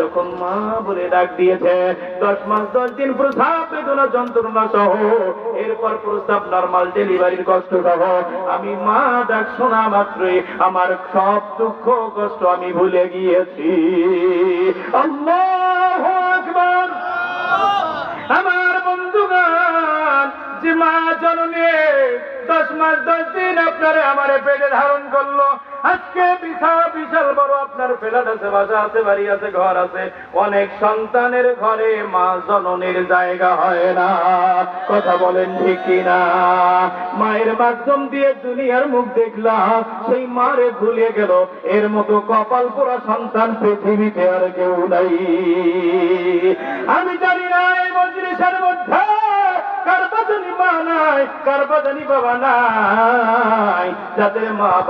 যখন মা বলে ডাক দিয়েছে, 10 মাস 10 দিন প্রস্রাব বেদনা যন্ত্রণা সহ, এরপর প্রস্রাব নরমাল ডেলিভারির কষ্ট সহ, আমি মা ডাক শোনা মাত্রই আমার সব দুঃখ কষ্ট আমি ভুলে গিয়েছি। আল্লাহু আকবার। আমার বন্ধুগণ, যে মা জননী 10 মাস 10 দিন আপনারে আমারে পেটে ধারণ করলো, আজকে বিশাল বড় আপনার ফ্ল্যাট আছে, বাসা আছে, বাড়ি আছে, ঘর আছে, অনেক সন্তানের ঘরে মা জননীর জায়গা হয় না। কথা বলেন ঠিক কিনা? মায়ের মাধ্যম দিয়ে দুনিয়ার মুখ দেখলাম, সেই মারে ভুলে গেল, এর মতো কপাল পোড়া সন্তান পৃথিবীতে আর কেউ নাই। আমি জানি না এই মজলিসের মধ্যে কার বাজানি মা নাই, কার বাজানি বাবা নাই, যাদের মা